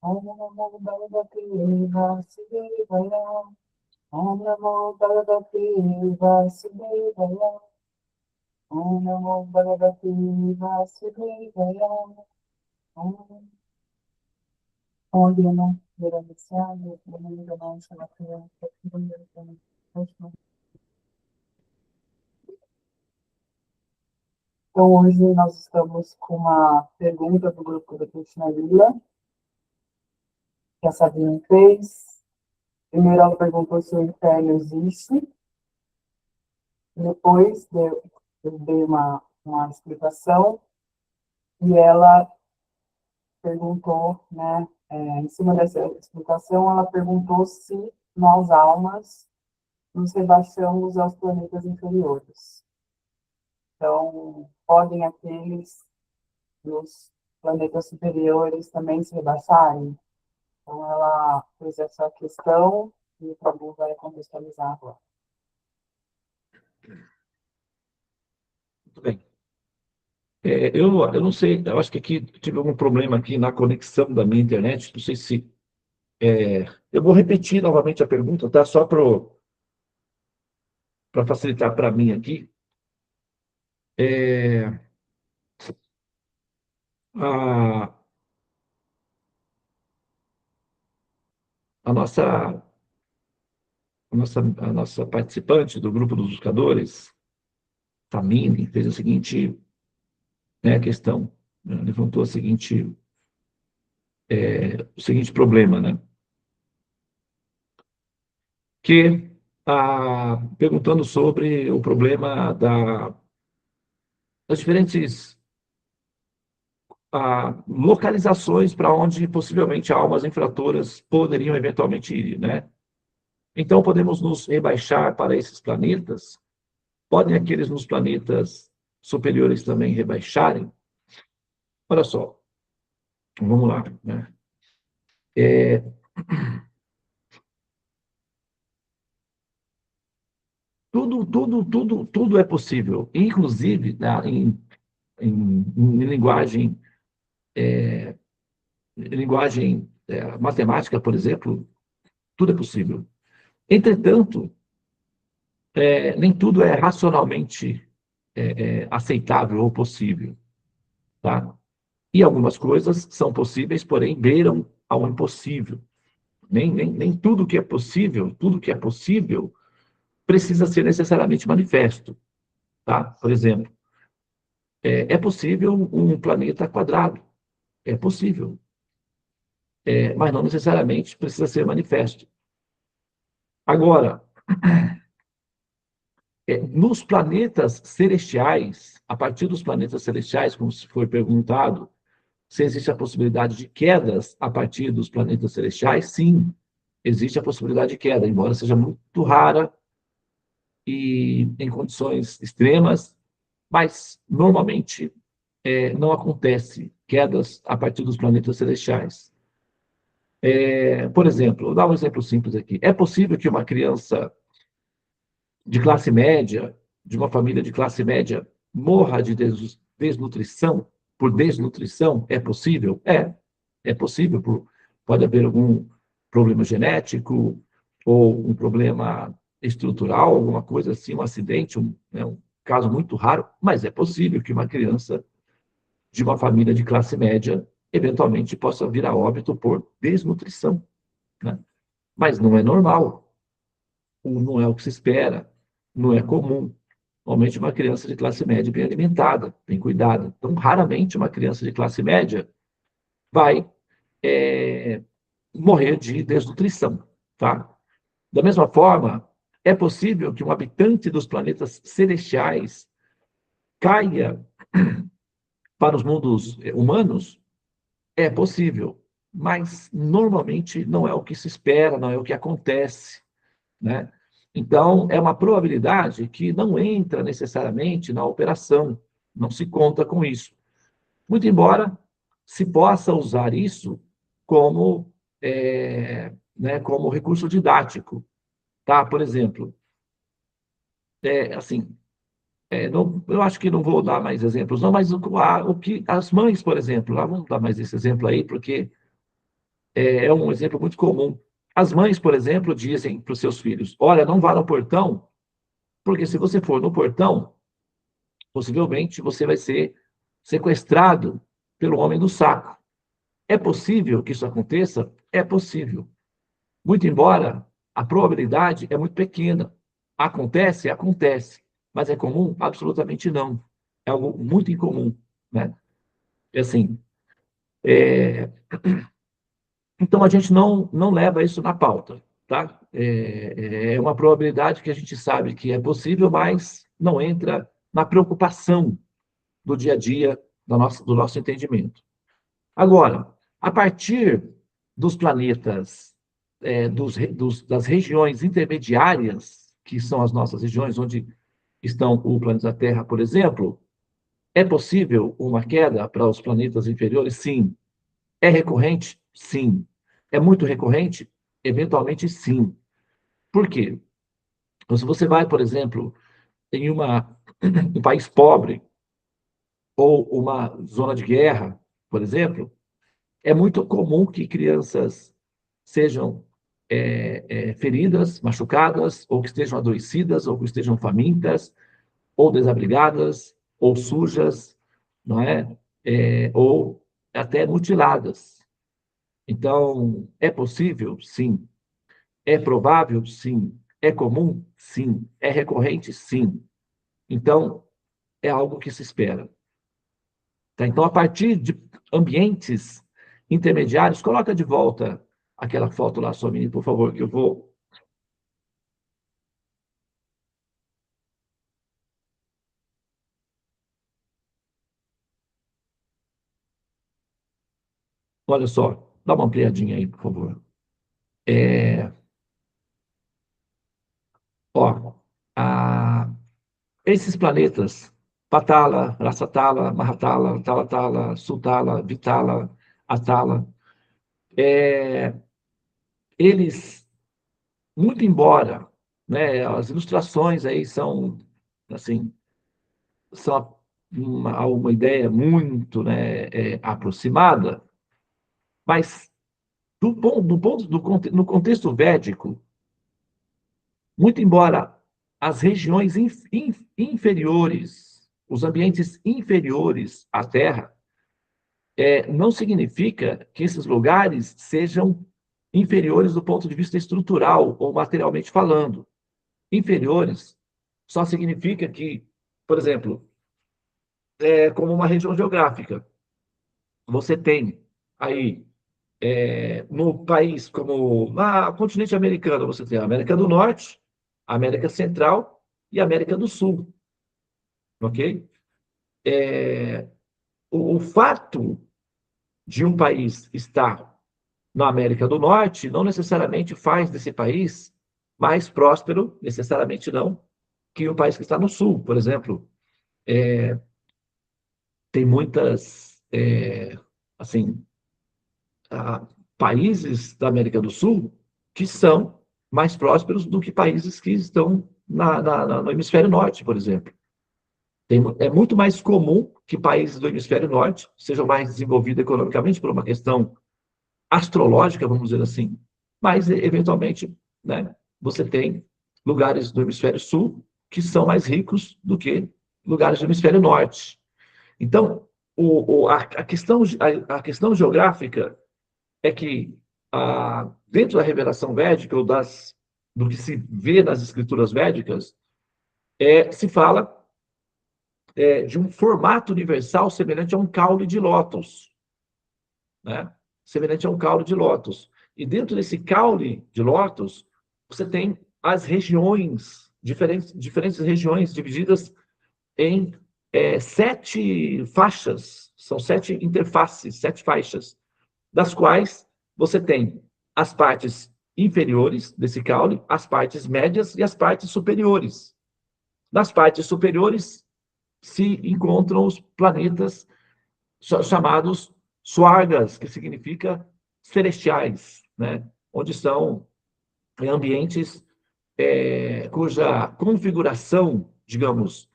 Om Namo Bhagavate Vasudevaya. Om Namo Bhagavate Vasudevaya. Om Namo Bhagavate Vasudevaya. Om Namo Bhagavate Vasudevaya. Então, hoje nós estamos com uma pergunta do grupo da Cristina Lila, que a Sabrina fez. Primeiro ela perguntou se o inferno existe. Depois eu dei uma explicação. E ela perguntou, né, em cima dessa explicação, ela perguntou se nós, almas, nos rebaixamos aos planetas inferiores. Então, podem aqueles dos planetas superiores também se rebaixarem? Então, ela fez essa questão e o Prabhu vai contextualizar agora. Muito bem. Eu não sei, eu acho que aqui tive algum problema aqui na conexão da minha internet, não sei se... eu vou repetir novamente a pergunta, tá? Só para facilitar para mim aqui. A, a nossa a nossa participante do grupo dos buscadores, Tamine, fez a seguinte, né, questão, né, levantou o seguinte problema, né? Que, perguntando sobre o problema das diferentes localizações para onde possivelmente almas infratoras poderiam eventualmente ir, né? Então, podemos nos rebaixar para esses planetas? Podem aqueles nos planetas superiores também rebaixarem? Olha só, vamos lá, né? Tudo é possível, inclusive, né, em linguagem matemática, por exemplo, tudo é possível. Entretanto, nem tudo é racionalmente aceitável ou possível, tá? E algumas coisas são possíveis, porém beiram ao impossível. Nem tudo que é possível precisa ser necessariamente manifesto, tá? Por exemplo, é possível um planeta quadrado, é possível, mas não necessariamente precisa ser manifesto. Agora, nos planetas celestiais, a partir dos planetas celestiais, como se foi perguntado, se existe a possibilidade de quedas a partir dos planetas celestiais, sim, existe a possibilidade de queda, embora seja muito rara e em condições extremas, mas normalmente não acontece quedas a partir dos planetas celestiais. Por exemplo, vou dar um exemplo simples aqui. É possível que uma criança de classe média, de uma família de classe média, morra de desnutrição, por desnutrição? É possível? É possível. Pode haver algum problema genético ou um problema estrutural, alguma coisa assim, um acidente, um caso muito raro, mas é possível que uma criança de uma família de classe média eventualmente possa vir a óbito por desnutrição, né? Mas não é normal, não é o que se espera, não é comum. Normalmente uma criança de classe média bem alimentada, bem cuidada. Então, raramente uma criança de classe média vai morrer de desnutrição, tá? Da mesma forma, é possível que um habitante dos planetas celestiais caia para os mundos humanos? É possível, mas normalmente não é o que se espera, não é o que acontece, né? Então, é uma probabilidade que não entra necessariamente na operação, não se conta com isso. Muito embora se possa usar isso como, como recurso didático, tá? Por exemplo, assim, eu acho que não vou dar mais exemplos, não, mas o que as mães, por exemplo, lá vamos dar mais esse exemplo aí, porque é um exemplo muito comum. As mães, por exemplo, dizem para os seus filhos: olha, não vá no portão, porque se você for no portão, possivelmente você vai ser sequestrado pelo homem do saco. É possível que isso aconteça? É possível. Muito embora a probabilidade é muito pequena. Acontece? Acontece. Mas é comum? Absolutamente não. É algo muito incomum, né? É assim, então a gente não leva isso na pauta, tá? É uma probabilidade que a gente sabe que é possível, mas não entra na preocupação do dia a dia do nosso entendimento. Agora, a partir dos planetas, das regiões intermediárias, que são as nossas regiões, onde estão o planeta Terra, por exemplo, é possível uma queda para os planetas inferiores? Sim. É recorrente? Sim. É muito recorrente? Eventualmente, sim. Por quê? Então, se você vai, por exemplo, em um país pobre ou uma zona de guerra, por exemplo, é muito comum que crianças sejam feridas, machucadas, ou que estejam adoecidas, ou que estejam famintas, ou desabrigadas, ou sujas, não é? Ou até mutiladas. Então, é possível? Sim. É provável? Sim. É comum? Sim. É recorrente? Sim. Então, é algo que se espera. Tá? Então, a partir de ambientes intermediários, coloca de volta aquela foto lá, sua menina, por favor, que eu vou. Olha só, dá uma ampliadinha aí, por favor. É, ó, a, esses planetas, Patala, Rasatala, Mahatala, Talatala, Sutala, Vitala, Atala, é, eles, muito embora, né, as ilustrações aí são, assim, são uma ideia muito, né, aproximada, mas no contexto védico, muito embora as regiões inferiores, os ambientes inferiores à Terra, não significa que esses lugares sejam inferiores do ponto de vista estrutural ou materialmente falando. Inferiores só significa que, por exemplo, como uma região geográfica, você tem aí no país como no continente americano, você tem a América do Norte, a América Central e a América do Sul, ok? O fato de um país estar na América do Norte não necessariamente faz desse país mais próspero, necessariamente não, que o país que está no Sul, por exemplo. Tem muitas, assim, países da América do Sul que são mais prósperos do que países que estão no hemisfério norte, por exemplo. É muito mais comum que países do hemisfério norte sejam mais desenvolvidos economicamente por uma questão astrológica, vamos dizer assim, mas eventualmente, né, você tem lugares do hemisfério sul que são mais ricos do que lugares do hemisfério norte. Então, a questão geográfica é que, dentro da revelação védica, do que se vê nas escrituras védicas, se fala de um formato universal semelhante a um caule de lótus, né? Semelhante a um caule de lótus. E dentro desse caule de lótus, você tem as regiões, diferentes regiões divididas em 7 faixas, são 7 interfaces, 7 faixas, das quais você tem as partes inferiores desse caule, as partes médias e as partes superiores. Nas partes superiores se encontram os planetas chamados swargas, que significa celestiais, né? Onde são ambientes cuja configuração, digamos,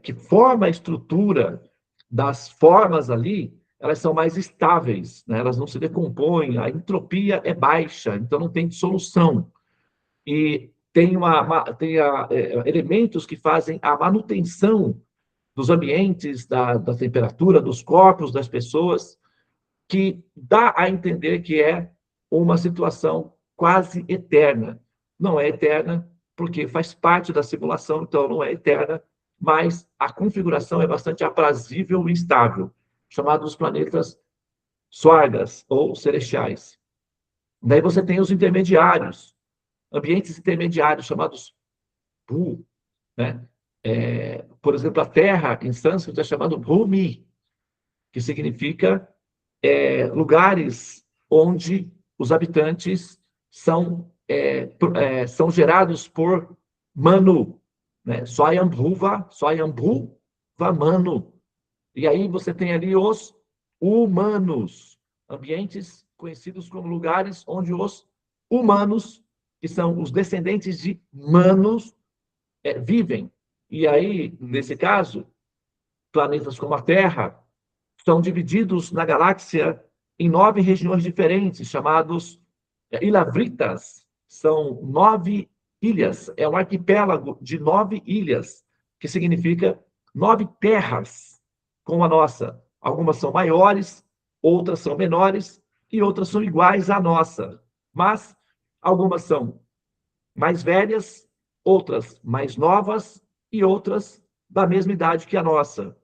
que forma a estrutura das formas ali, elas são mais estáveis, né? Elas não se decompõem, a entropia é baixa, então não tem dissolução. E tem, elementos que fazem a manutenção dos ambientes, da temperatura, dos corpos das pessoas, que dá a entender que é uma situação quase eterna. Não é eterna, porque faz parte da simulação, então não é eterna, mas a configuração é bastante aprazível e estável, chamados planetas Swargas ou celestiais. Daí você tem os intermediários, ambientes intermediários chamados Bhu, né? Por exemplo, a Terra, em sânscrito, é chamado Bhumi, que significa lugares onde os habitantes são gerados por Manu, né? Swayambhuva Manu. E aí você tem ali os humanos, ambientes conhecidos como lugares onde os humanos, que são os descendentes de Manos, vivem. E aí, nesse caso, planetas como a Terra são divididos na galáxia em 9 regiões diferentes, chamados Ilavritas. São 9 ilhas, é um arquipélago de 9 ilhas, que significa 9 terras, como a nossa. Algumas são maiores, outras são menores e outras são iguais à nossa. Mas algumas são mais velhas, outras mais novas e outras da mesma idade que a nossa.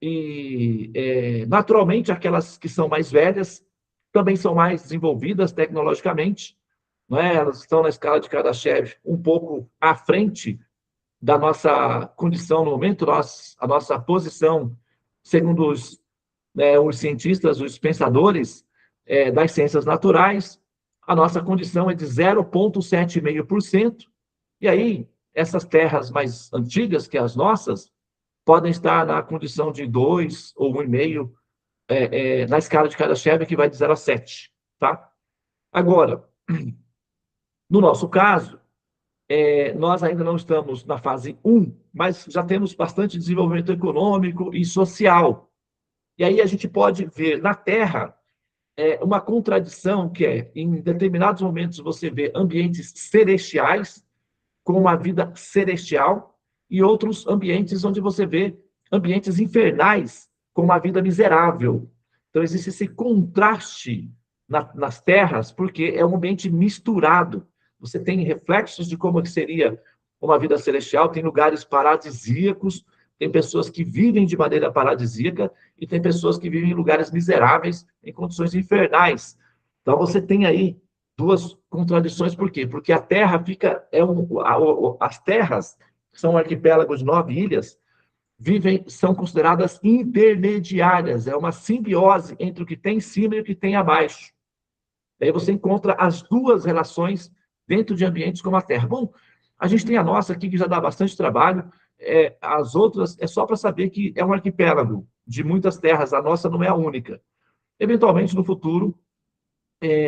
E, naturalmente, aquelas que são mais velhas também são mais desenvolvidas tecnologicamente, não é? Elas estão na escala de Kardashev um pouco à frente da nossa condição no momento, a nossa posição, segundo os cientistas, os pensadores das ciências naturais, a nossa condição é de 0,75%. E aí, essas terras mais antigas que as nossas podem estar na condição de 2 ou 1,5, na escala de Kardashev, que vai de 0 a 7. Tá? Agora, no nosso caso, nós ainda não estamos na fase 1, mas já temos bastante desenvolvimento econômico e social. E aí a gente pode ver na Terra uma contradição que em determinados momentos, você vê ambientes celestiais, com uma vida celestial, e outros ambientes onde você vê ambientes infernais, com uma vida miserável. Então, existe esse contraste nas terras, porque é um ambiente misturado. Você tem reflexos de como que seria uma vida celestial, tem lugares paradisíacos, tem pessoas que vivem de maneira paradisíaca e tem pessoas que vivem em lugares miseráveis, em condições infernais. Então, você tem aí duas contradições, por quê? Porque a Terra as terras, que são um arquipélago de 9 ilhas, são consideradas intermediárias, é uma simbiose entre o que tem em cima e o que tem abaixo. Daí você encontra as duas relações dentro de ambientes como a Terra. Bom, a gente tem a nossa aqui, que já dá bastante trabalho, as outras é só para saber que é um arquipélago de muitas terras, a nossa não é a única. Eventualmente, no futuro,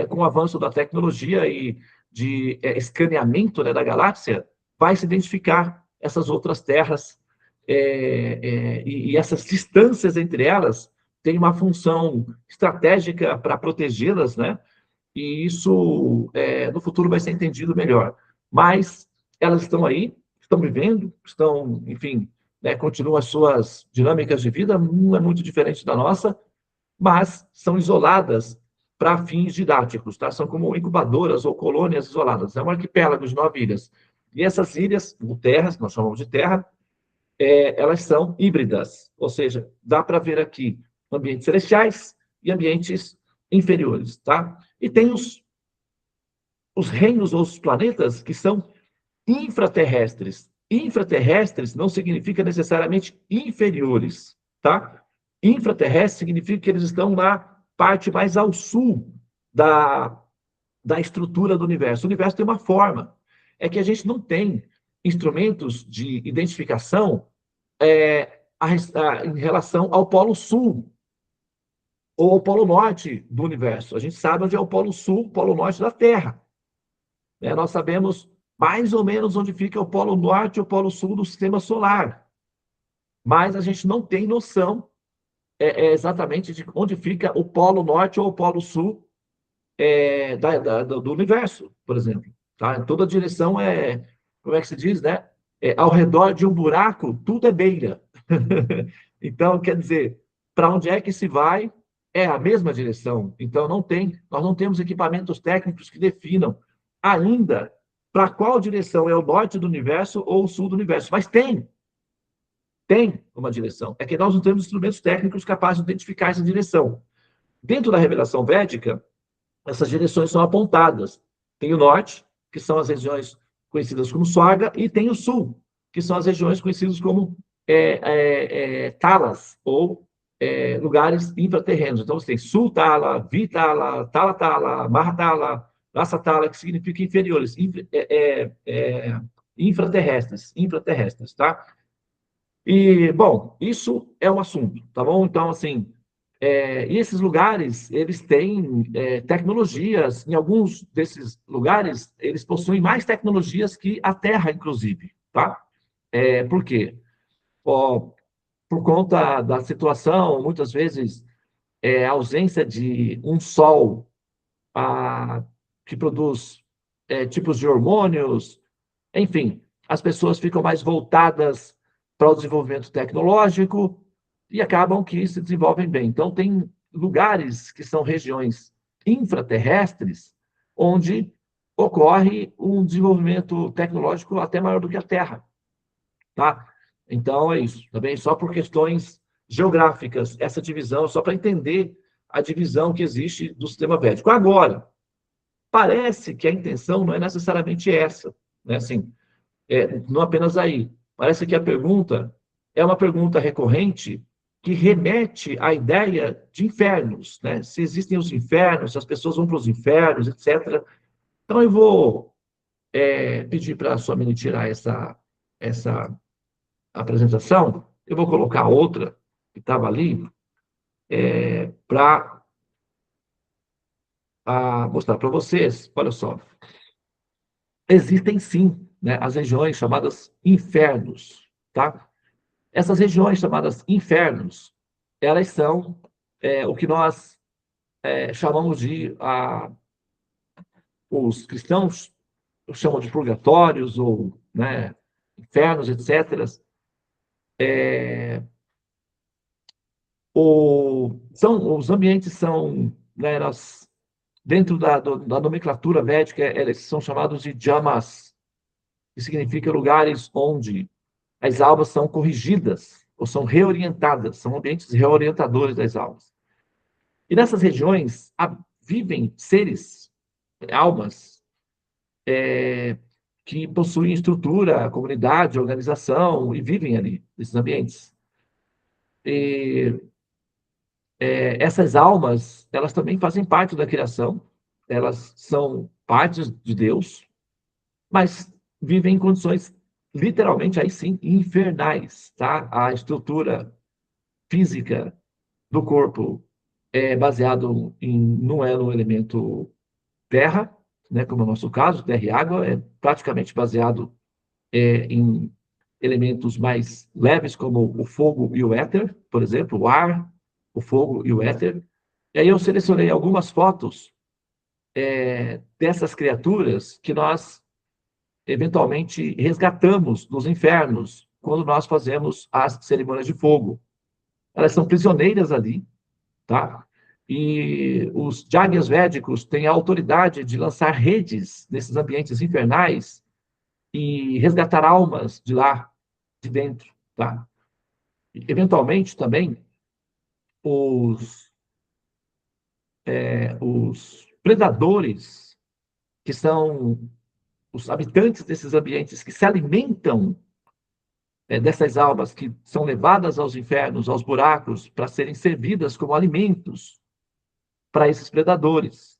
com o avanço da tecnologia e de escaneamento, né, da galáxia, vai se identificar essas outras terras, e essas distâncias entre elas têm uma função estratégica para protegê-las, né? E isso, no futuro, vai ser entendido melhor. Mas elas estão aí, estão vivendo, estão, enfim, né, continuam as suas dinâmicas de vida, não é muito diferente da nossa, mas são isoladas para fins didáticos, tá? São como incubadoras ou colônias isoladas. É um arquipélago de 9 ilhas. E essas ilhas, ou terras, nós chamamos de terra, elas são híbridas, ou seja, dá para ver aqui ambientes celestiais e ambientes inferiores, tá? E tem os reinos ou os planetas que são infraterrestres. Infraterrestres não significa necessariamente inferiores, tá? Infraterrestre significa que eles estão na parte mais ao sul da estrutura do universo. O universo tem uma forma. É que a gente não tem instrumentos de identificação em relação ao polo sul ou ao polo norte do universo. A gente sabe onde é o polo sul, o polo norte da Terra. Nós sabemos mais ou menos onde fica o polo norte e o polo sul do sistema solar. Mas a gente não tem noção é exatamente de onde fica o polo norte ou o polo sul do universo, por exemplo. Tá? Em toda direção como é que se diz, né? Ao redor de um buraco, tudo é beira. Então, quer dizer, para onde é que se vai é a mesma direção. Então, nós não temos equipamentos técnicos que definam ainda para qual direção é o norte do universo ou o sul do universo. Mas tem uma direção. É que nós não temos instrumentos técnicos capazes de identificar essa direção. Dentro da revelação védica, essas direções são apontadas. Tem o norte, que são as regiões conhecidas como Swarga, e tem o sul, que são as regiões conhecidas como Talas, ou lugares infraterrenos. Então, você tem Sul-Tala, Vi-Tala, Tala-Tala, Maha-Tala, Rasa-Tala, que significa inferiores, infraterrestres, tá? E, bom, isso é um assunto, tá bom? Então, assim, e esses lugares, eles têm tecnologias, em alguns desses lugares, eles possuem mais tecnologias que a Terra, inclusive, tá? Por quê? Ó, por conta da situação, muitas vezes, a ausência de um sol ah, que produz tipos de hormônios, enfim, as pessoas ficam mais voltadas para o desenvolvimento tecnológico e acabam que se desenvolvem bem. Então, tem lugares que são regiões infraterrestres onde ocorre um desenvolvimento tecnológico até maior do que a Terra, tá? Então, é isso. Também só por questões geográficas, essa divisão, só para entender a divisão que existe do sistema védico. Agora, parece que a intenção não é necessariamente essa, né? Assim, não apenas aí. Parece que a pergunta é uma pergunta recorrente que remete à ideia de infernos, né? Se existem os infernos, se as pessoas vão para os infernos, etc. Então, eu vou pedir para a Somini tirar essa apresentação. Eu vou colocar outra que estava ali para mostrar para vocês. Olha só. Existem sim, né, as regiões chamadas infernos, tá? Essas regiões chamadas infernos, elas são o que nós chamamos de os cristãos chamam de purgatórios ou, né, infernos, etc. Os ambientes são, né, dentro da nomenclatura védica, eles são chamados de jamas, que significa lugares onde as almas são corrigidas ou são reorientadas, são ambientes reorientadores das almas. E nessas regiões vivem seres, almas, que possuem estrutura, comunidade, organização e vivem ali, nesses ambientes. E essas almas, elas também fazem parte da criação, elas são partes de Deus, mas vivem em condições, literalmente, aí sim, infernais, tá? A estrutura física do corpo é baseado não é no elemento terra, né, como é o nosso caso, terra e água, é praticamente baseado em elementos mais leves, como o fogo e o éter, por exemplo, o ar, o fogo e o éter. E aí eu selecionei algumas fotos dessas criaturas que nós eventualmente resgatamos dos infernos quando nós fazemos as cerimônias de fogo. Elas são prisioneiras ali, tá? E os Jágnas védicos têm a autoridade de lançar redes nesses ambientes infernais e resgatar almas de lá, de dentro, tá? E, eventualmente, também, os predadores, que são os habitantes desses ambientes que se alimentam dessas almas que são levadas aos infernos, aos buracos, para serem servidas como alimentos para esses predadores,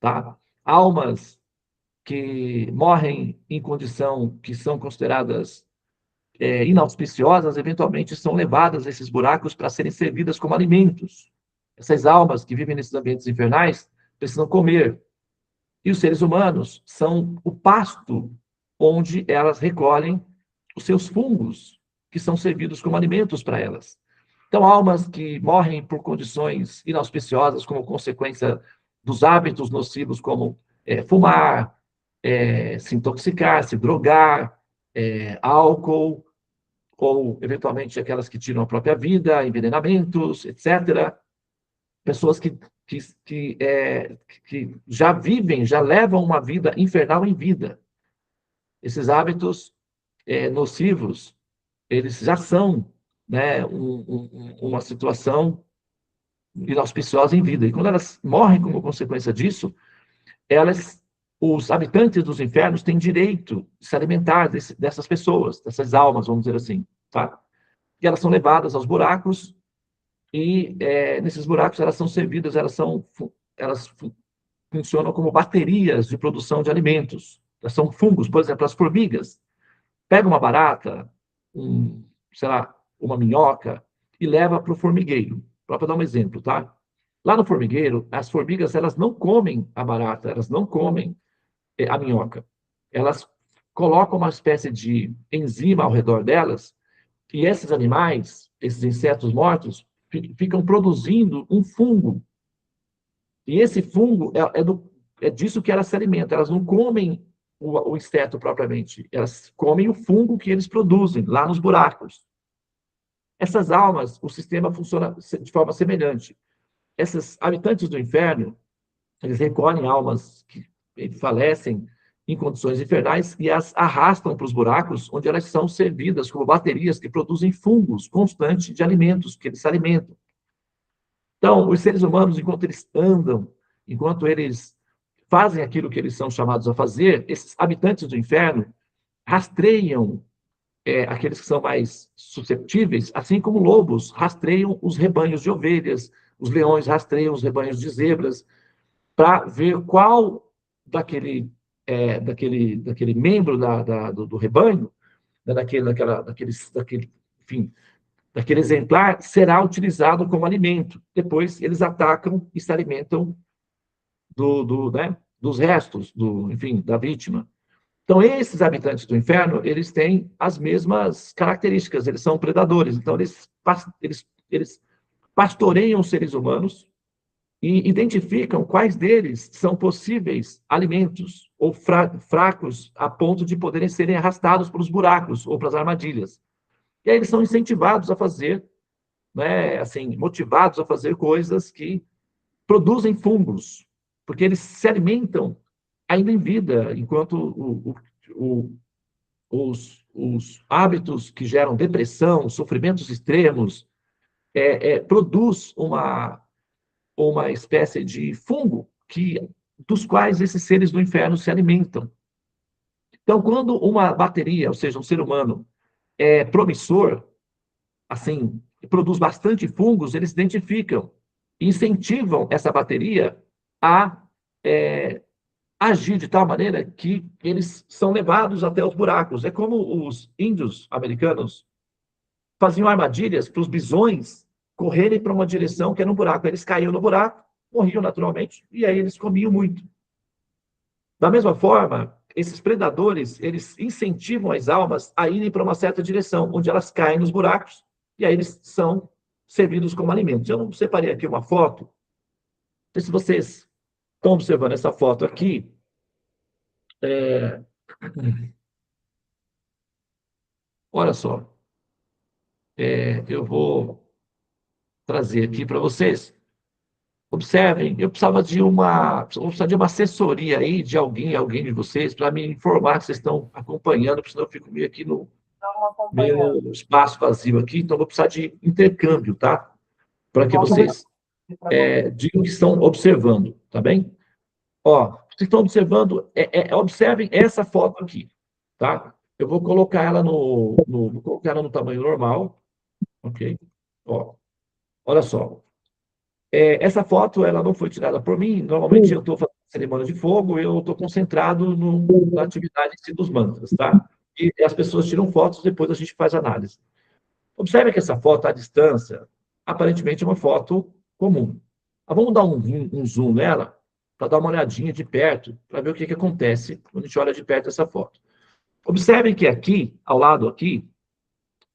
tá? Almas que morrem em condição que são consideradas inauspiciosas, eventualmente são levadas a esses buracos para serem servidas como alimentos. Essas almas que vivem nesses ambientes infernais precisam comer. E os seres humanos são o pasto onde elas recolhem os seus fungos, que são servidos como alimentos para elas. Então, almas que morrem por condições inauspiciosas como consequência dos hábitos nocivos, como fumar, se intoxicar, se drogar, álcool, ou, eventualmente, aquelas que tiram a própria vida, envenenamentos, etc. Pessoas que, que, que já vivem, já levam uma vida infernal em vida. Esses hábitos nocivos, eles já são, né, uma situação inauspiciosa em vida. E quando elas morrem como consequência disso, elas, os habitantes dos infernos têm direito de se alimentar dessas pessoas, dessas almas, vamos dizer assim, tá? E elas são levadas aos buracos e nesses buracos elas são servidas, elas funcionam como baterias de produção de alimentos. Elas são fungos, por exemplo, as formigas. Pega uma barata, sei lá, uma minhoca e leva para o formigueiro. Só para dar um exemplo, tá? Lá no formigueiro, as formigas, elas não comem a barata, elas não comem a minhoca. Elas colocam uma espécie de enzima ao redor delas e esses animais, esses insetos mortos, ficam produzindo um fungo. E esse fungo é disso que elas se alimentam. Elas não comem o inseto propriamente, elas comem o fungo que eles produzem lá nos buracos. Essas almas, o sistema funciona de forma semelhante. Esses habitantes do inferno, eles recolhem almas que falecem em condições infernais e as arrastam para os buracos, onde elas são servidas como baterias que produzem fungos constantes de alimentos, que eles se alimentam. Então, os seres humanos, enquanto eles andam, enquanto eles fazem aquilo que eles são chamados a fazer, esses habitantes do inferno rastreiam aqueles que são mais susceptíveis, assim como lobos rastreiam os rebanhos de ovelhas, os leões rastreiam os rebanhos de zebras, para ver qual daquele membro do rebanho, né, enfim, daquele exemplar, será utilizado como alimento. Depois, eles atacam e se alimentam né, dos restos, enfim, da vítima. Então, esses habitantes do inferno, eles têm as mesmas características, eles são predadores. Então, eles pastoreiam os seres humanos e identificam quais deles são possíveis alimentos ou fracos a ponto de poderem serem arrastados para os buracos ou para as armadilhas. E aí eles são incentivados a fazer, né, assim, motivados a fazer coisas que produzem fungos, porque eles se alimentam ainda em vida, enquanto os hábitos que geram depressão, sofrimentos extremos, produz uma espécie de fungo dos quais esses seres do inferno se alimentam. Então, quando uma bateria, ou seja, um ser humano, é promissor, assim, produz bastante fungos, eles identificam, incentivam essa bateria a agir de tal maneira que eles são levados até os buracos. É como os índios americanos faziam armadilhas para os bisões correrem para uma direção que era um buraco. Eles caíam no buraco, morriam naturalmente, e aí eles comiam muito. Da mesma forma, esses predadores, eles incentivam as almas a irem para uma certa direção, onde elas caem nos buracos, e aí eles são servidos como alimentos. Eu não separei aqui uma foto, não sei se vocês estão observando essa foto aqui. Olha só, eu vou trazer aqui para vocês. Observem, eu precisava de uma assessoria aí de alguém de vocês, para me informar que vocês estão acompanhando, porque senão eu fico meio aqui no Estão acompanhando. meu espaço vazio aqui, então vou precisar de intercâmbio, tá? Para que vocês digam que estão observando, tá bem? Ó, vocês estão observando, observem essa foto aqui, tá? Eu vou colocar ela vou colocar ela no tamanho normal, ok? Ó, olha só. Essa foto, ela não foi tirada por mim. Normalmente eu estou fazendo cerimônia de fogo, eu estou concentrado na atividade em si dos mantras, tá? E as pessoas tiram fotos, depois a gente faz análise. Observe que essa foto à distância, aparentemente é uma foto comum. Mas vamos dar um zoom nela, para dar uma olhadinha de perto, para ver o que acontece quando a gente olha de perto essa foto. Observem que aqui, ao lado aqui,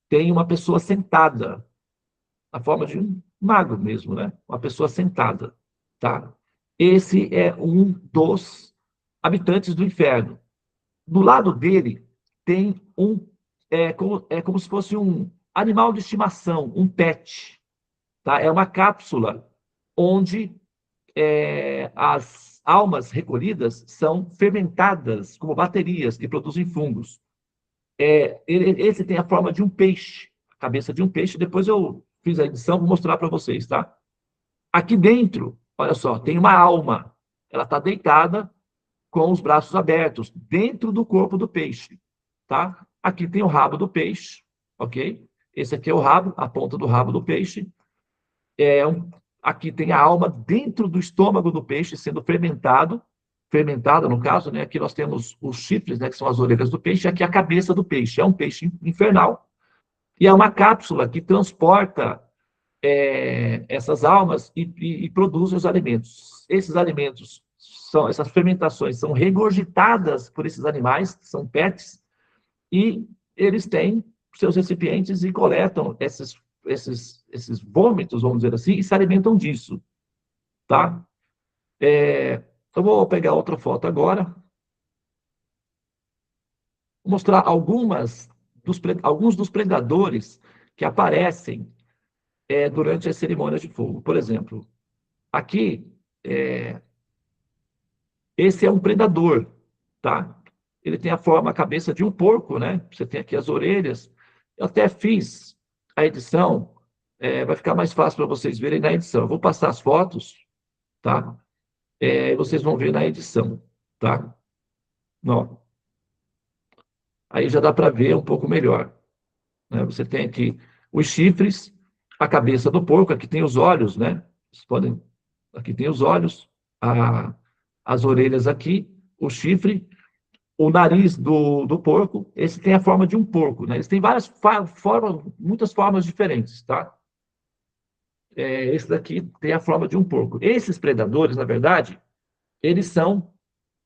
tem uma pessoa sentada. a forma de um mago mesmo, né? Uma pessoa sentada, tá? Esse é um dos habitantes do inferno. Do lado dele tem é como se fosse um animal de estimação, um pet, tá? É uma cápsula onde as almas recolhidas são fermentadas como baterias que produzem fungos. Esse tem a forma de um peixe, a cabeça de um peixe. Depois eu fiz a edição, vou mostrar para vocês, tá? Aqui dentro, olha só, tem uma alma. Ela está deitada com os braços abertos, dentro do corpo do peixe, tá? Aqui tem o rabo do peixe, ok? Esse aqui é o rabo, a ponta do rabo do peixe. É um, aqui tem a alma dentro do estômago do peixe sendo fermentada no caso, né? Aqui nós temos os chifres, né? Que são as orelhas do peixe, e aqui a cabeça do peixe. É um peixe infernal e é uma cápsula que transporta essas almas e produz os alimentos. Esses alimentos essas fermentações são regurgitadas por esses animais, que são pets, e eles têm seus recipientes e coletam esses vômitos, vamos dizer assim, e se alimentam disso, tá? Eu vou pegar outra foto agora, vou mostrar alguns dos predadores que aparecem durante as cerimônias de fogo. Por exemplo, aqui, esse é um predador, tá? Ele tem a cabeça de um porco, né? Você tem aqui as orelhas. Eu até fiz a edição, vai ficar mais fácil para vocês verem na edição. Eu vou passar as fotos, tá? Vocês vão ver na edição, tá? Não. Aí já dá para ver um pouco melhor, né? Você tem aqui os chifres, a cabeça do porco, aqui tem os olhos, né? Vocês podem, aqui tem os olhos, a, as orelhas aqui, o chifre, o nariz do porco, esse tem a forma de um porco, né? Eles têm várias formas, muitas formas diferentes, tá? Esse daqui tem a forma de um porco. Esses predadores, na verdade, eles são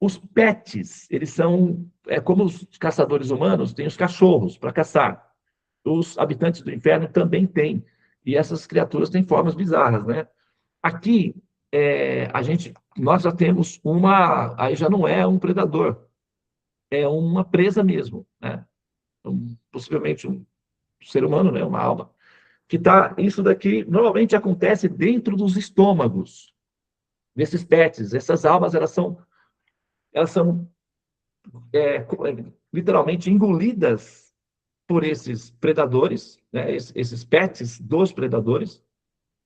os pets, eles são, como os caçadores humanos têm os cachorros para caçar. Os habitantes do inferno também têm. E essas criaturas têm formas bizarras, né? Aqui, nós já temos aí já não é um predador, é uma presa mesmo, né? Possivelmente um ser humano, né? Uma alma. Isso daqui normalmente acontece dentro dos estômagos desses pets. Essas almas, elas são literalmente engolidas por esses predadores, né? Esses pets dos predadores,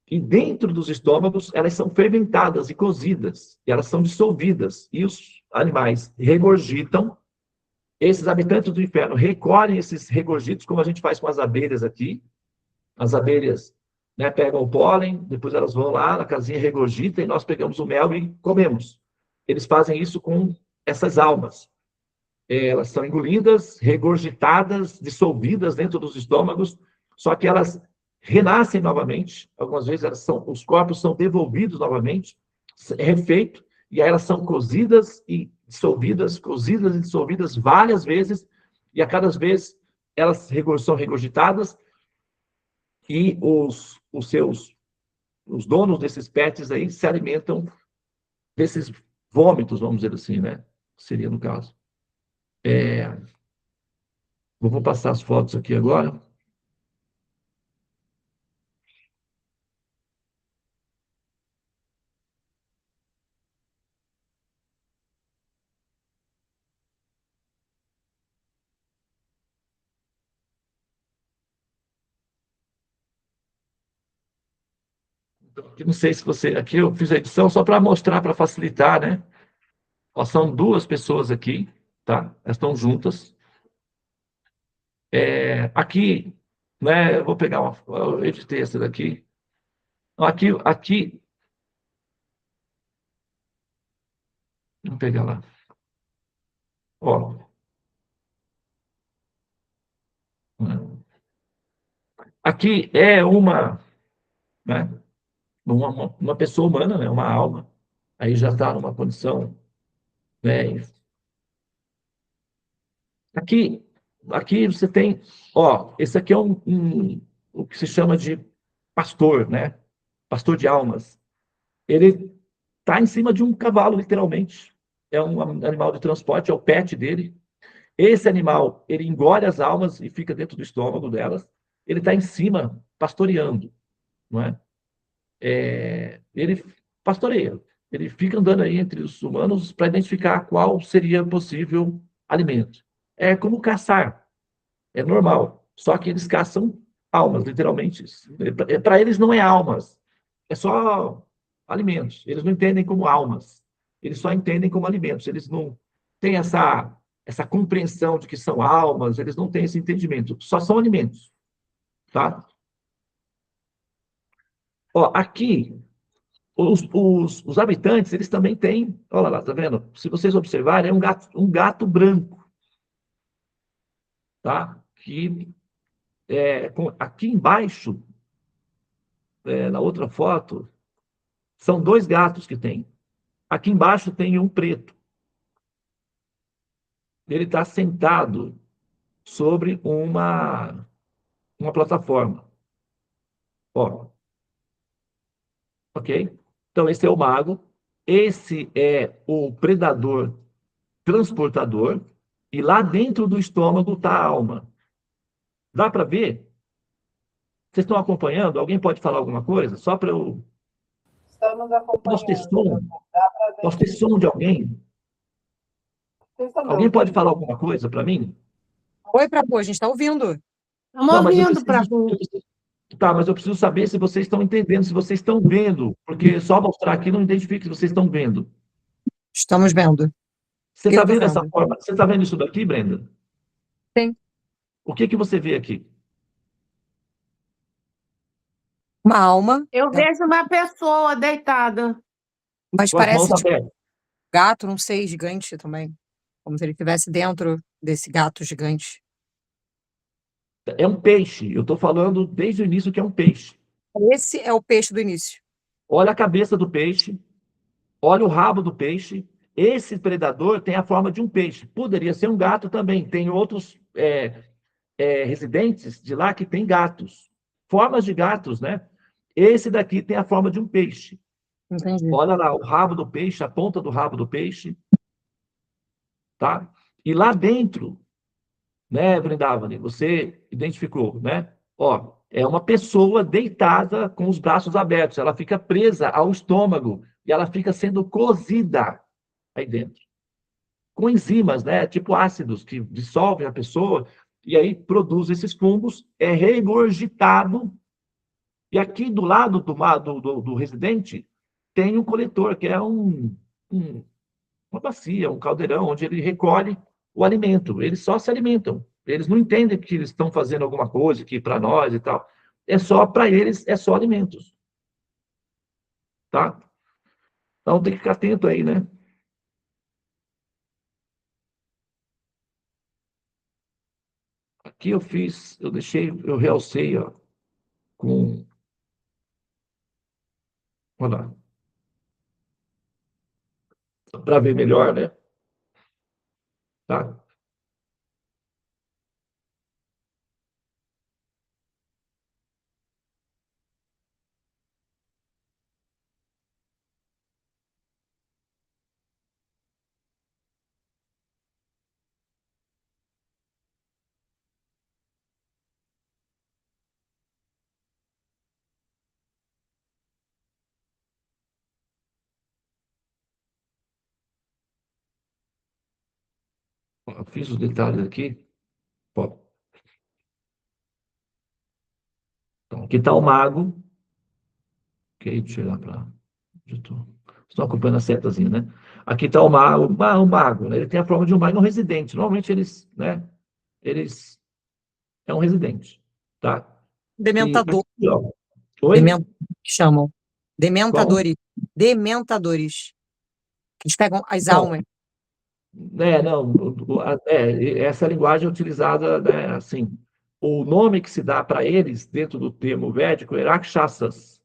e dentro dos estômagos elas são fermentadas e cozidas, e elas são dissolvidas, e os animais regurgitam. Esses habitantes do inferno recolhem esses regurgitos, como a gente faz com as abelhas aqui. As abelhas, né, pegam o pólen, depois elas vão lá na casinha, regurgitam, e nós pegamos o mel e comemos. Eles fazem isso com essas almas. Elas são engolidas, regurgitadas, dissolvidas dentro dos estômagos, só que elas renascem novamente. Algumas vezes os corpos são devolvidos novamente, refeito, e aí elas são cozidas e dissolvidas várias vezes, e a cada vez elas são regurgitadas, e os donos desses pets aí se alimentam desses vômitos, vamos dizer assim, né? Seria no caso. Vou passar as fotos aqui agora. Aqui, não sei se você. Aqui eu fiz a edição só para mostrar, para facilitar, né? Ó, são duas pessoas aqui, tá? Elas estão juntas. Aqui, né? Eu vou pegar uma. Eu editei essa daqui. Aqui. Vou pegar lá. Ó. Aqui é né? Uma pessoa humana, né? Uma alma. Aí já está numa condição, né? Aqui, aqui você tem, ó, esse aqui é o que se chama de pastor, né? Pastor de almas. Ele está em cima de um cavalo, literalmente. É um animal de transporte, é o pet dele. Esse animal, ele engole as almas e fica dentro do estômago delas. Ele está em cima, pastoreando, não é? Ele pastoreia. Ele fica andando aí entre os humanos para identificar qual seria possível alimento. É como caçar, é normal. Só que eles caçam almas, literalmente. Para eles não é almas, é só alimentos. Eles não entendem como almas. Eles só entendem como alimentos. Eles não têm essa compreensão de que são almas, eles não têm esse entendimento. Só são alimentos, tá? Ó, aqui, os habitantes, eles também têm, olha lá, tá vendo? Se vocês observarem, é um gato branco, tá? Aqui embaixo, na outra foto, são dois gatos que tem. Aqui embaixo tem um preto. Ele está sentado sobre uma plataforma. Ó, ok? Então, esse é o mago. Esse é o predador transportador. E lá dentro do estômago está a alma. Dá para ver? Vocês estão acompanhando? Alguém pode falar alguma coisa? Só para eu. Estamos Posso ter acompanhando. som? Dá para ver Posso ter sim. som de alguém? Vocês estão me Alguém pode ouvindo? falar alguma coisa para mim? Oi, Prabu, a gente está ouvindo. Estamos Não, mas ouvindo, para tá, mas eu preciso saber se vocês estão entendendo, se vocês estão vendo, porque só mostrar aqui não identifica se vocês estão vendo. Estamos vendo. Você Eu está estou vendo essa vendo. forma? Você está vendo isso daqui, Brenda? Sim. O que que você vê aqui? Uma alma, eu né? vejo uma pessoa deitada. Mas Com as mãos parece tipo abertas. gato, não sei, gigante também. Como se ele estivesse dentro desse gato gigante. É um peixe. Eu estou falando desde o início que é um peixe. Esse é o peixe do início. Olha a cabeça do peixe, olha o rabo do peixe. Esse predador tem a forma de um peixe. Poderia ser um gato também. Tem outros residentes de lá que têm gatos. Formas de gatos, né? Esse daqui tem a forma de um peixe. Entendi. Olha lá o rabo do peixe, a ponta do rabo do peixe, tá? E lá dentro, né, Vrindavani, você identificou, né? Ó, é uma pessoa deitada com os braços abertos, ela fica presa ao estômago e ela fica sendo cozida aí dentro. Com enzimas, né, tipo ácidos que dissolvem a pessoa e aí produz esses fungos, é regurgitado. E aqui do lado do residente tem um coletor, que é um uma bacia, um caldeirão, onde ele recolhe o alimento. Eles só se alimentam. Eles não entendem que eles estão fazendo alguma coisa aqui para nós e tal. É só, para eles, é só alimentos. Tá? Então tem que ficar atento aí, né? Aqui eu fiz, eu deixei, eu realcei, ó, com. Olha lá. Para ver melhor, né? Tá? Eu fiz os detalhes aqui. Ó. Então, aqui está o mago. Ok, deixa eu ir lá para. Estão acompanhando a setazinha, né? Aqui está o mago, né? Ele tem a forma de um mago, é um residente. Normalmente eles, né? Eles é um residente, tá? E Dementador. aqui, ó. Oi? Que chamam. Como? Dementadores. Dementadores. Eles pegam as Não, almas. não, essa linguagem é utilizada, né, assim, o nome que se dá para eles, dentro do termo védico, é rakshasas,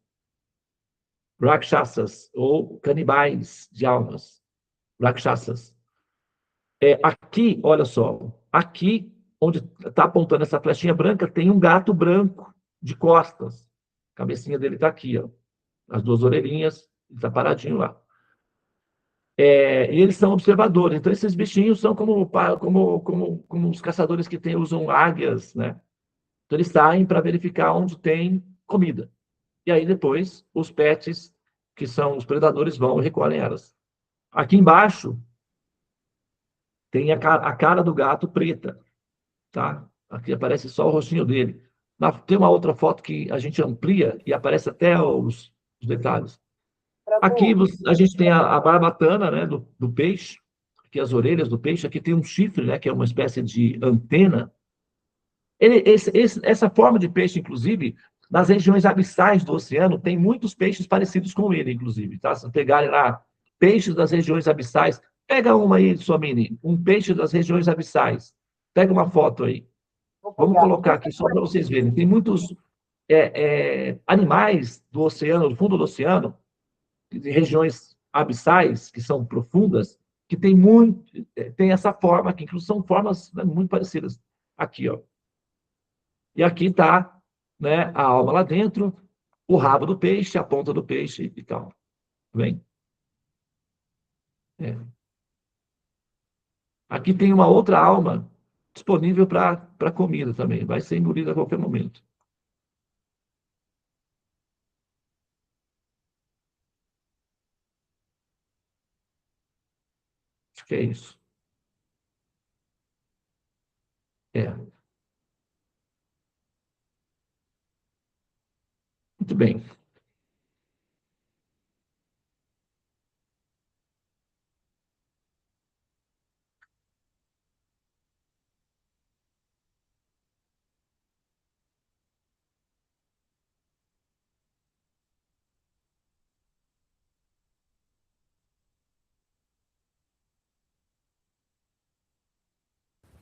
ou canibais de almas, rakshasas. Aqui, olha só, aqui, onde está apontando essa flechinha branca, tem um gato branco de costas. A cabecinha dele está aqui, ó. As duas orelhinhas, ele está paradinho lá. E eles são observadores. Então, esses bichinhos são como os caçadores que usam águias, né? Então, eles saem para verificar onde tem comida. E aí, depois, os pets, que são os predadores, vão e recolhem elas. Aqui embaixo, tem a cara do gato preta, tá? Aqui aparece só o rostinho dele. Tem uma outra foto que a gente amplia e aparece até os detalhes. Aqui a gente tem a barbatana, né, do peixe, aqui as orelhas do peixe, aqui tem um chifre, né, que é uma espécie de antena. Essa forma de peixe, inclusive, nas regiões abissais do oceano, tem muitos peixes parecidos com ele, inclusive, tá? Se pegarem lá, peixes das regiões abissais, pega uma aí, sua mini, um peixe das regiões abissais. Pega uma foto aí. Vamos colocar aqui só para vocês verem. Tem muitos animais do oceano, do fundo do oceano, de regiões abissais, que são profundas, que tem essa forma, que inclusive são formas, né, muito parecidas. Aqui, ó. E aqui está, né, a alma lá dentro, o rabo do peixe, a ponta do peixe e tal. Vem. É. Aqui tem uma outra alma disponível para comida também. Vai ser engolida a qualquer momento. Acho que é isso. É. Muito bem.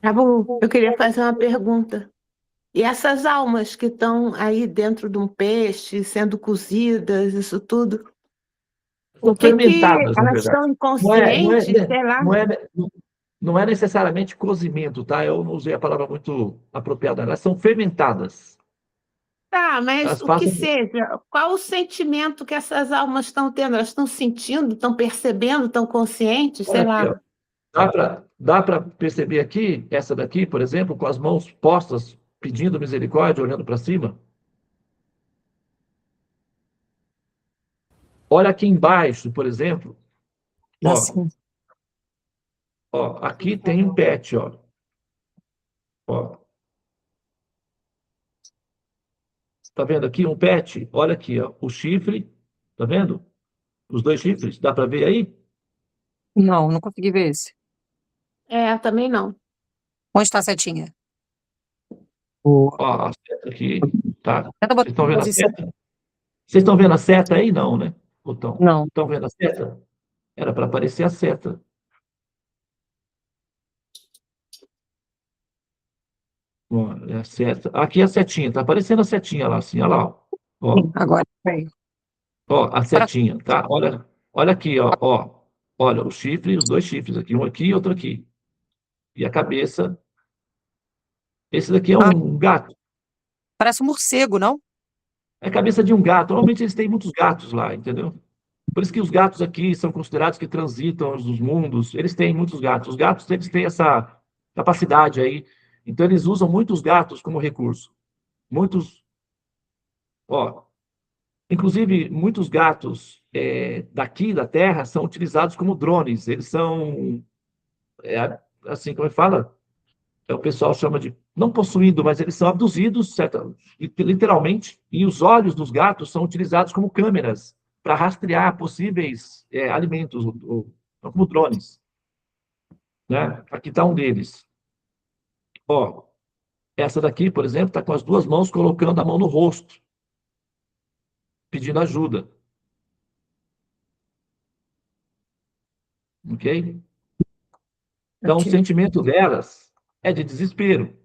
Tá bom, eu queria fazer uma pergunta. E essas almas que estão aí dentro de um peixe, sendo cozidas, isso tudo, o São que fermentadas, na elas verdade. estão Não é, não é, inconscientes, sei lá. não é, não é necessariamente cozimento, tá? Eu não usei a palavra muito apropriada. Elas são fermentadas. Tá, mas Elas o que passam. seja, qual o sentimento que essas almas estão tendo? Elas estão sentindo, estão percebendo, estão conscientes, Olha sei aqui, ó. lá. Dá para perceber aqui, essa daqui, por exemplo, com as mãos postas, pedindo misericórdia, olhando para cima? Olha aqui embaixo, por exemplo, ó, Assim. aqui tem um pet, ó, tá vendo aqui um pet? Olha aqui, ó, o chifre, tá vendo? Os dois chifres, dá para ver aí? Não, não consegui ver esse. É, também não. Onde está a setinha? Boa. Ó, a seta aqui, tá? Tenta Vocês botar estão em vendo a posição. seta? Vocês estão vendo a seta aí? Não, né? Botão. Não. Estão vendo a seta? Era para aparecer a seta. Ó, é a seta. Aqui é a setinha, tá aparecendo a setinha lá, assim, olha lá, ó. Sim, Ó, agora foi. ó, a Para setinha, tá? Olha aqui, ó. Olha, o chifre, os dois chifres aqui, um aqui e outro aqui. E a cabeça. Esse daqui é ah, um gato. parece um morcego, não? É a cabeça de um gato. Normalmente eles têm muitos gatos lá, entendeu? Por isso que os gatos aqui são considerados que transitam os mundos. Eles têm muitos gatos. Os gatos, eles têm essa capacidade aí. Então, eles usam muitos gatos como recurso. Muitos, ó, inclusive, muitos gatos daqui da Terra são utilizados como drones. Eles são, assim, como é que fala? O pessoal chama de, não possuído, mas eles são abduzidos, certo? Literalmente, e os olhos dos gatos são utilizados como câmeras para rastrear possíveis alimentos, como drones, né? Aqui está um deles. Ó, essa daqui, por exemplo, está com as duas mãos colocando a mão no rosto, pedindo ajuda, ok? Então, o Ok. sentimento delas é de desespero,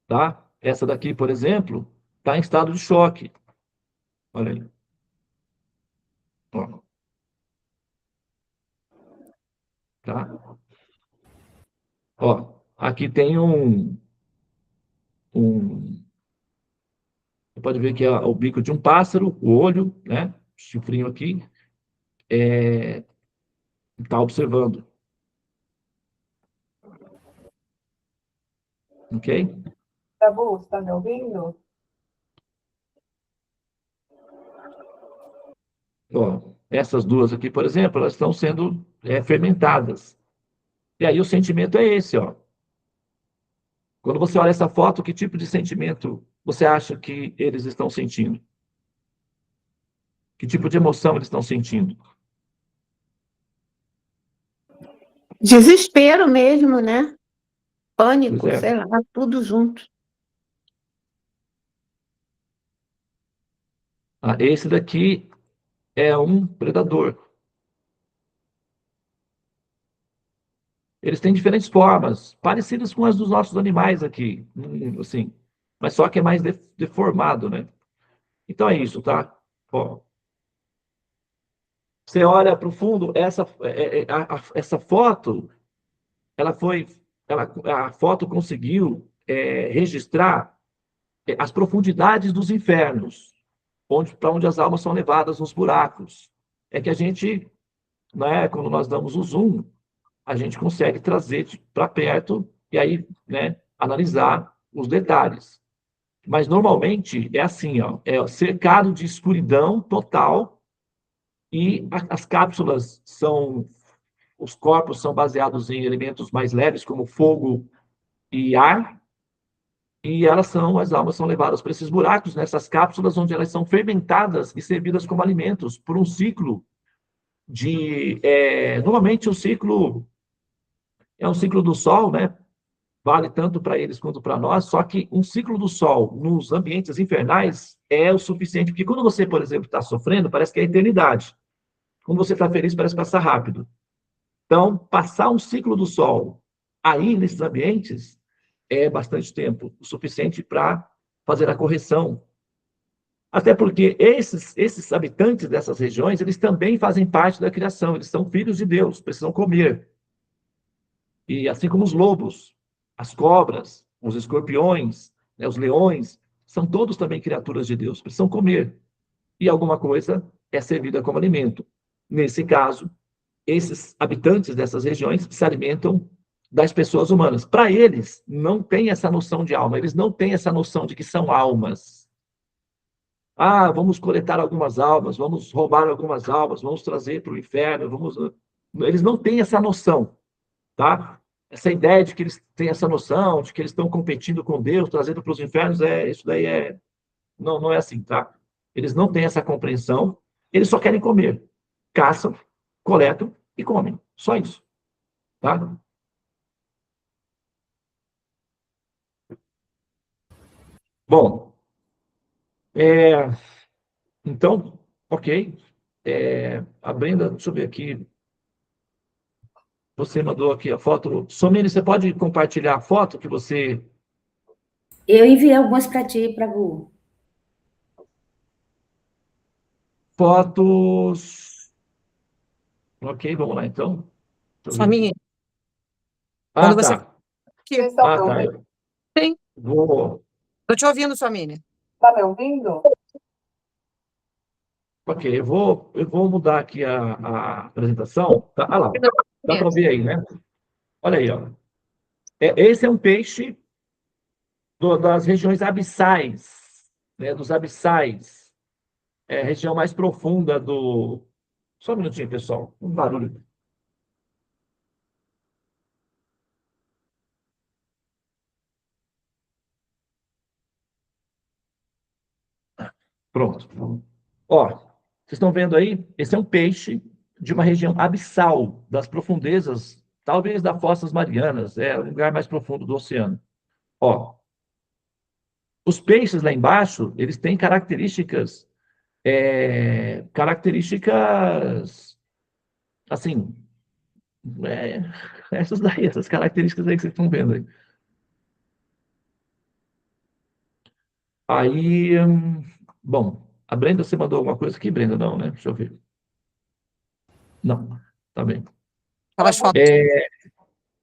tá? Essa daqui, por exemplo, está em estado de choque. Olha aí. Ó, tá? Ó, aqui tem um Você pode ver que é o bico de um pássaro, o olho, né? Chifrinho aqui, está observando. Ok? Tabu, você está me ouvindo? Ó, essas duas aqui, por exemplo, elas estão sendo fermentadas. E aí o sentimento é esse, ó. Quando você olha essa foto, que tipo de sentimento você acha que eles estão sentindo? Que tipo de emoção eles estão sentindo? Desespero mesmo, né? Pois Pânico, é. sei lá, tudo junto. Ah, esse daqui é um predador. Eles têm diferentes formas, parecidas com as dos nossos animais aqui, assim, mas só que é mais deformado, né? Então é isso, tá? Ó, você olha para o fundo, essa foto, ela foi, a foto conseguiu registrar as profundidades dos infernos, para onde as almas são levadas nos buracos. É que a gente, né, quando nós damos o zoom, a gente consegue trazer para perto e aí, né, analisar os detalhes. Mas normalmente é assim, ó, é cercado de escuridão total e as cápsulas os corpos são baseados em elementos mais leves, como fogo e ar, e as almas são levadas para esses buracos, nessas cápsulas, onde elas são fermentadas e servidas como alimentos por um ciclo normalmente o ciclo é um ciclo do Sol, né? Vale tanto para eles quanto para nós, só que um ciclo do Sol nos ambientes infernais é o suficiente, porque quando você, por exemplo, está sofrendo, parece que é a eternidade. Quando você está feliz, parece passar rápido. Então, passar um ciclo do Sol aí, nesses ambientes, é bastante tempo, o suficiente para fazer a correção. Até porque esses habitantes dessas regiões, eles também fazem parte da criação, eles são filhos de Deus, precisam comer. E assim como os lobos, as cobras, os escorpiões, né, os leões, são todos também criaturas de Deus, precisam comer. E alguma coisa é servida como alimento. Nesse caso, esses habitantes dessas regiões se alimentam das pessoas humanas. Para eles, não tem essa noção de alma, eles não têm essa noção de que são almas. Ah, vamos coletar algumas almas, vamos roubar algumas almas, vamos trazer para o inferno, vamos. Eles não têm essa noção, tá? Essa ideia de que eles têm essa noção, de que eles estão competindo com Deus, trazendo para os infernos, isso daí não é assim, tá? Eles não têm essa compreensão, eles só querem comer. Caçam, coletam e comem. Só isso, tá? Bom, então, ok. A Brenda, deixa eu ver aqui. Você mandou aqui a foto. Somene, você pode compartilhar a foto que você. Eu enviei algumas para ti, para Gu. Fotos. Ok, vamos lá então. Deixa eu ver. Samir, Ah, quando você tá. aqui, Vocês estão Ah, me tá. ouvindo? sim, Vou. tô te ouvindo, Samir. Está me ouvindo? Ok, eu vou mudar aqui a apresentação. Tá, ah lá, dá para ver aí, né? Olha aí, ó. Esse é um peixe das regiões abissais, né? Dos abissais. É a região mais profunda do. Só um minutinho, pessoal. Um barulho. Pronto. Ó, vocês estão vendo aí? Esse é um peixe de uma região abissal, das profundezas, talvez das Fossas Marianas, é o lugar mais profundo do oceano. Ó, os peixes lá embaixo, eles têm características, assim, é, essas características aí que vocês estão vendo aí. Aí, bom, a Brenda, você mandou alguma coisa aqui, Brenda? Não, né? Deixa eu ver. Não, tá bem. Aquelas fotos.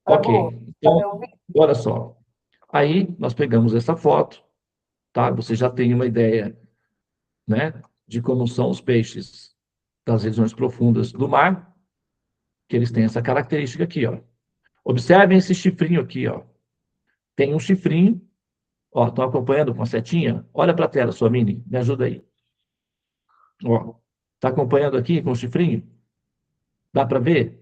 Ok, Tabu, está me então, ouvindo? olha só. Aí, nós pegamos essa foto, tá? Você já tem uma ideia, né, de como são os peixes das regiões profundas do mar, que eles têm essa característica aqui, ó. Observem esse chifrinho aqui, ó. Tem um chifrinho, ó, estão acompanhando com a setinha? Olha para a tela, sua Mini, me ajuda aí. Ó, tá acompanhando aqui com o chifrinho? Dá para ver?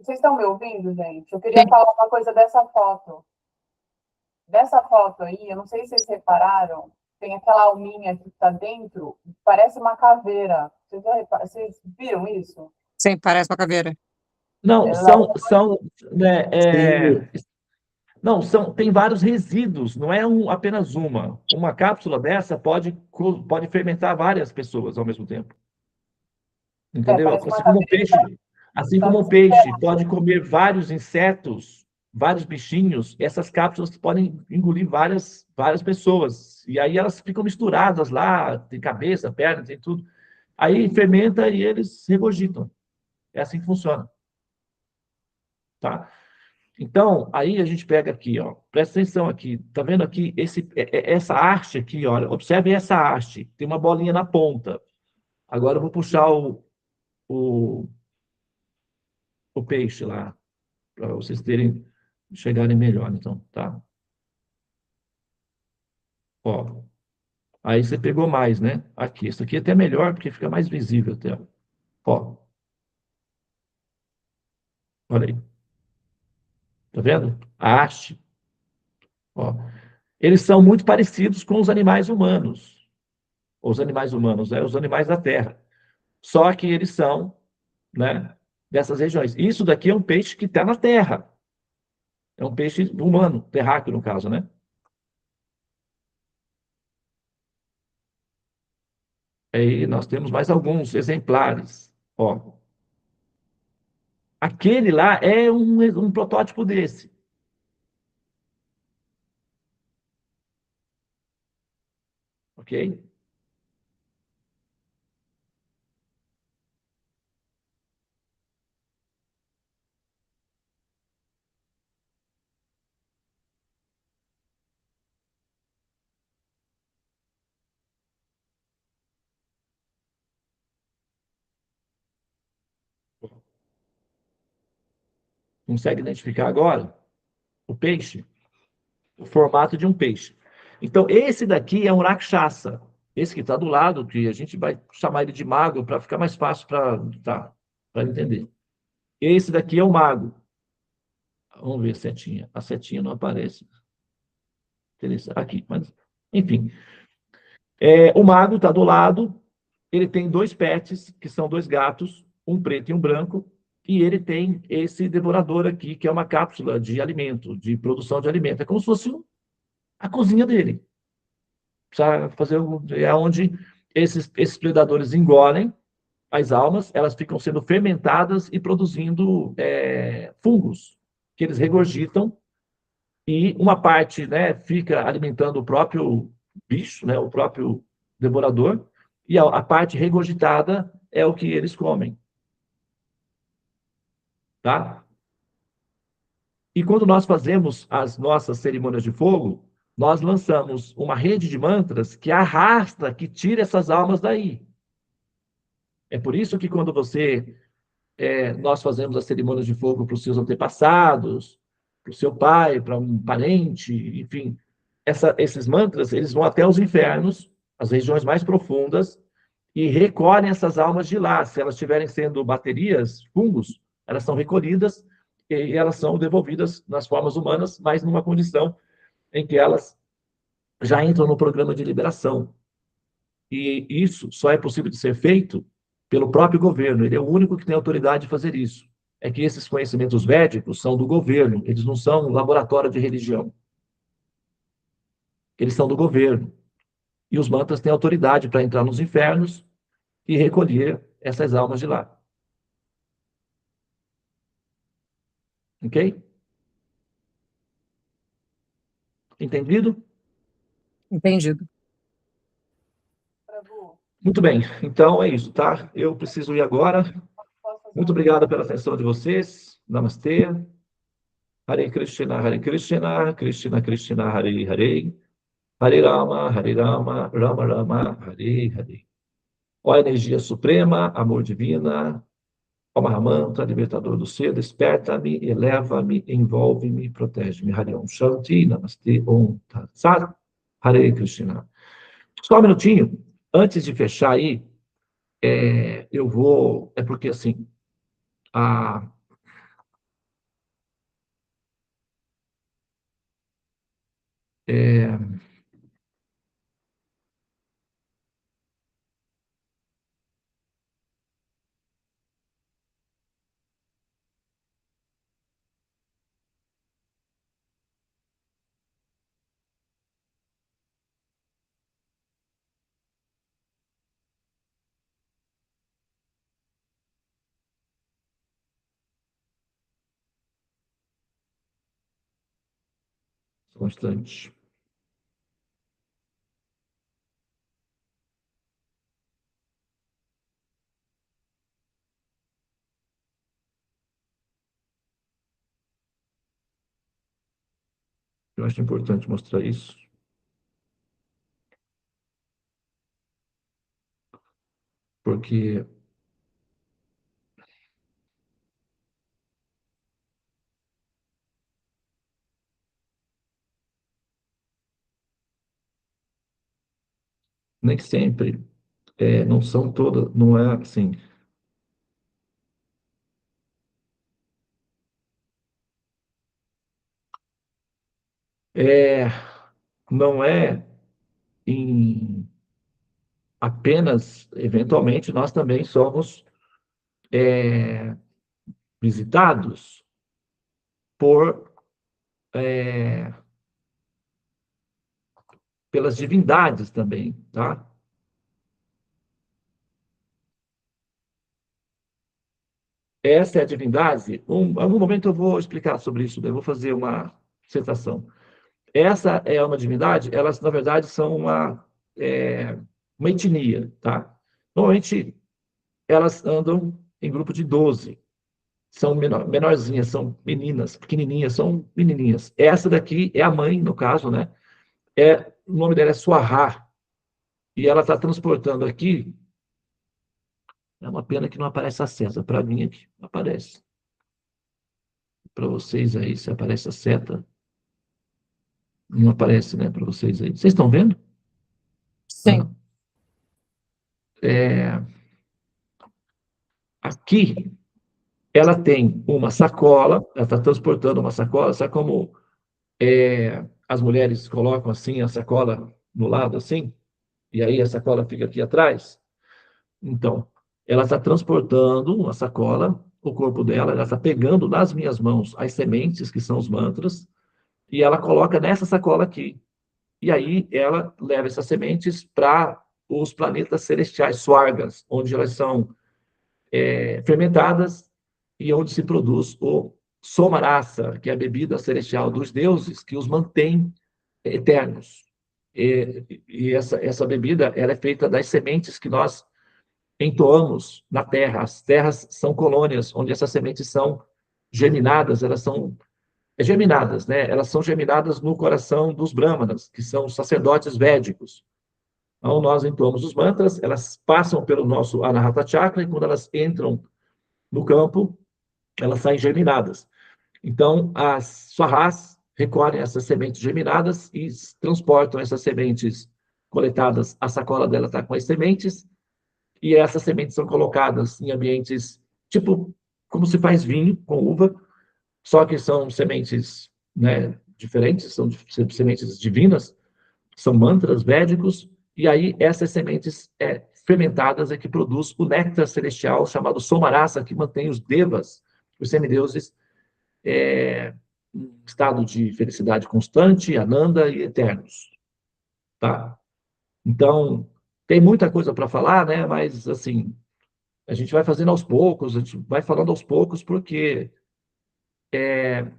Vocês estão me ouvindo, gente? Eu queria falar uma coisa dessa foto. Dessa foto aí, eu não sei se vocês repararam, tem aquela alminha que está dentro, parece uma caveira. Vocês viram isso? Sim, parece uma caveira. Não, né, Sim. não, tem vários resíduos, não é apenas uma. Uma cápsula dessa pode fermentar várias pessoas ao mesmo tempo. Entendeu? Parece uma caveira. Assim como o peixe pode comer vários insetos, vários bichinhos, essas cápsulas podem engolir várias pessoas. E aí elas ficam misturadas lá, tem cabeça, perna, tem tudo. Aí fermenta e eles regurgitam. É assim que funciona. Tá? Então, aí a gente pega aqui, ó, presta atenção aqui, tá vendo aqui essa haste aqui, olha, observe essa haste, tem uma bolinha na ponta. Agora eu vou puxar o, o peixe lá, para vocês chegarem melhor, então, tá? Ó, aí você pegou mais, né? Aqui, isso aqui é até melhor, porque fica mais visível até. Ó, olha aí. Tá vendo? A haste. Ó. Eles são muito parecidos com os animais humanos. Os animais humanos, né? Os animais da Terra. Só que eles são, né, dessas regiões. Isso daqui é um peixe que está na Terra. É um peixe humano, terráqueo, no caso, né? Aí nós temos mais alguns exemplares. Ó. Aquele lá é um protótipo desse. Ok? Consegue identificar agora o peixe? O formato de um peixe. Então, esse daqui é um rakshasa. Esse que está do lado, que a gente vai chamar ele de mago para ficar mais fácil para entender. Esse daqui é o mago. Vamos ver a setinha. A setinha não aparece. Aqui, mas, enfim. O mago está do lado. Ele tem dois pets, que são dois gatos, um preto e um branco. E ele tem esse devorador aqui, que é uma cápsula de alimento, de produção de alimento. É como se fosse a cozinha dele. Precisa fazer é onde esses predadores engolem as almas, elas ficam sendo fermentadas e produzindo fungos, que eles regurgitam, e uma parte, né, fica alimentando o próprio bicho, né, o próprio devorador, e a parte regurgitada é o que eles comem. Tá? E quando nós fazemos as nossas cerimônias de fogo, nós lançamos uma rede de mantras que arrasta, que tira essas almas daí. É por isso que quando nós fazemos as cerimônias de fogo para os seus antepassados, para o seu pai, para um parente, enfim, esses mantras, eles vão até os infernos, as regiões mais profundas, e recolhem essas almas de lá. Se elas estiverem sendo baterias, fungos, elas são recolhidas e elas são devolvidas nas formas humanas, mas numa condição em que elas já entram no programa de liberação. E isso só é possível de ser feito pelo próprio governo. Ele é o único que tem autoridade de fazer isso. É que esses conhecimentos védicos são do governo, eles não são laboratório de religião. Eles são do governo. E os mantras têm autoridade para entrar nos infernos e recolher essas almas de lá. Ok? Entendido? Entendido. Muito bem. Então é isso, tá? Eu preciso ir agora. Muito obrigado pela atenção de vocês. Namastê. Hare Krishna, Krishna Krishna, Hare Hare. Hare Rama, Rama Rama, Hare Hare. Ó energia suprema, amor divina, ó Mahamantra, libertador do ser, desperta-me, eleva-me, envolve-me, protege-me. Hare Om Shanti, Namastê, Om Tat Sat, Hare Krishna. Só um minutinho, antes de fechar aí, eu vou... É porque, assim, a... Constante. Eu acho importante mostrar isso, porque nem sempre, não são todas, não é assim. É, não é em apenas, eventualmente, nós também somos visitados por pelas divindades também, tá? Essa é a divindade. Algum momento eu vou explicar sobre isso, eu vou fazer uma dissertação. Essa é uma divindade, elas, na verdade, são uma etnia, tá? Normalmente, elas andam em grupo de 12. São menorzinhas, são meninas, pequenininhas, são menininhas. Essa daqui é a mãe, no caso, né? O nome dela é Swaha, e ela está transportando aqui. É uma pena que não aparece a seta. Para mim aqui, não aparece. Para vocês aí, se aparece a seta. Não aparece, né? Para vocês aí. Vocês estão vendo? Sim. Aqui, ela tem uma sacola, ela está transportando uma sacola, sabe como as mulheres colocam assim a sacola no lado, assim? E aí a sacola fica aqui atrás? Então, ela está transportando uma sacola, o corpo dela, ela está pegando nas minhas mãos as sementes, que são os mantras, e ela coloca nessa sacola aqui. E aí ela leva essas sementes para os planetas celestiais, Swargas, onde elas são fermentadas e onde se produz o Somarasa, que é a bebida celestial dos deuses, que os mantém eternos. E essa bebida ela é feita das sementes que nós entoamos na terra. As terras são colônias onde essas sementes são germinadas, elas são germinadas, né? Elas são germinadas no coração dos brahmanas, que são os sacerdotes védicos. Então, nós entoamos os mantras, elas passam pelo nosso Anahata Chakra, e quando elas entram no campo, elas saem germinadas. Então, as Swahas recolhem essas sementes germinadas e transportam essas sementes coletadas. A sacola dela está com as sementes, e essas sementes são colocadas em ambientes, tipo, como se faz vinho com uva, só que são sementes, né, diferentes, são sementes divinas, são mantras védicos, e aí essas sementes fermentadas é que produz o néctar celestial chamado Somarasa, que mantém os devas, os semideuses, em estado de felicidade constante, ananda e eternos. Tá? Então, tem muita coisa para falar, né? Mas, assim, a gente vai fazendo aos poucos, a gente vai falando aos poucos, porque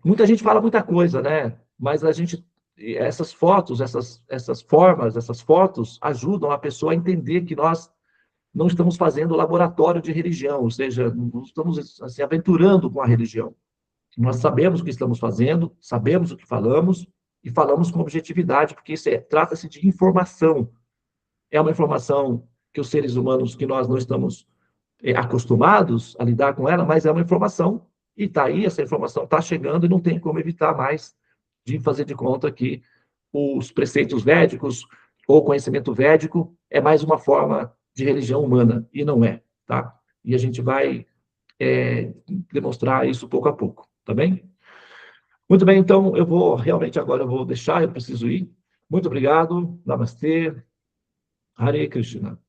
muita gente fala muita coisa, né? Mas essas fotos, essas formas, essas fotos ajudam a pessoa a entender que nós não estamos fazendo laboratório de religião, ou seja, não estamos assim, aventurando com a religião. Nós sabemos o que estamos fazendo, sabemos o que falamos, e falamos com objetividade, porque isso trata-se de informação. É uma informação que os seres humanos, que nós não estamos acostumados a lidar com ela, mas é uma informação, e está aí, essa informação está chegando e não tem como evitar mais de fazer de conta que os preceitos védicos ou conhecimento védico é mais uma forma de religião humana, e não é, tá? E a gente vai demonstrar isso pouco a pouco, tá bem? Muito bem, então, realmente agora eu vou deixar, eu preciso ir. Muito obrigado, Namastê, Hare Krishna.